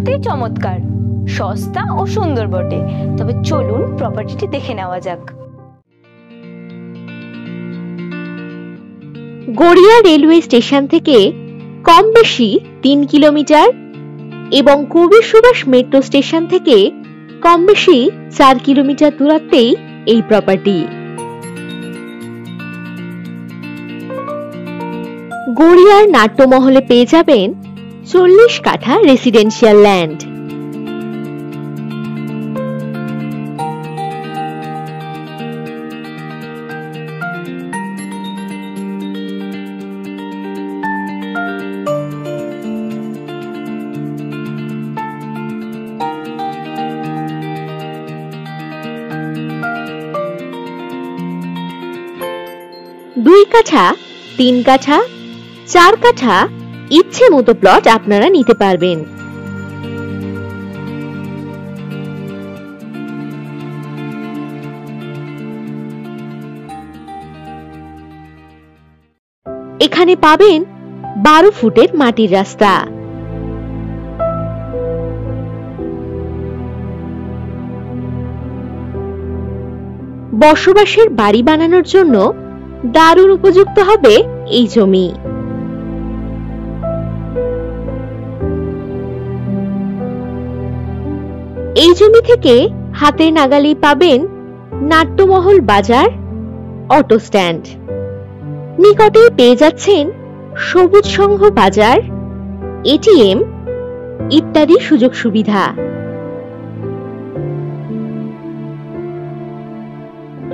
সত্যিই চমৎকার, সস্তা ও সুন্দর বটে। তবে চলুন প্রপার্টিটি দেখে নেওয়া যাক। গড়িয়া রেলওয়ে স্টেশন থেকে কম বেশি 3 কিলোমিটার এবং কবির সুভাষ মেট্রো স্টেশন থেকে কম বেশি 4 কিলোমিটার দূরত্বেই এই প্রপার্টি। গড়িয়ার নাট্যমহলে পেয়ে যাবেন 40 কাঠা রেসিডেন্সিয়াল ল্যান্ড। দুই কাঠা, 3 কাঠা, 4 কাঠা ইচ্ছে মতো প্লট আপনারা নিতে পারবেন। এখানে পাবেন 12 ফুটের মাটির রাস্তা। বসবাসের বাড়ি বানানোর জন্য দারুণ উপযুক্ত হবে এই জমি। এই জমি থেকে হাতের নাগালেই পাবেন নাট্যমহল বাজার, অটো স্ট্যান্ড। নিকটে পেয়ে যাচ্ছেন সবুজ সংঘ বাজার, এটিএম ইত্যাদি সুযোগ সুবিধা।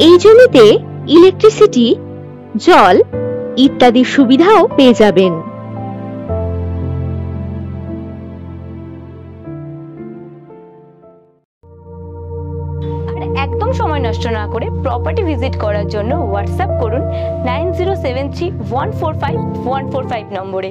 এই জমিতে ইলেকট্রিসিটি, জল ইত্যাদি সুবিধাও পেয়ে যাবেন। আর একদম সময় নষ্ট না করে প্রপার্টি ভিজিট করার জন্য হোয়াটসঅ্যাপ করুন 9073145145 নম্বরে।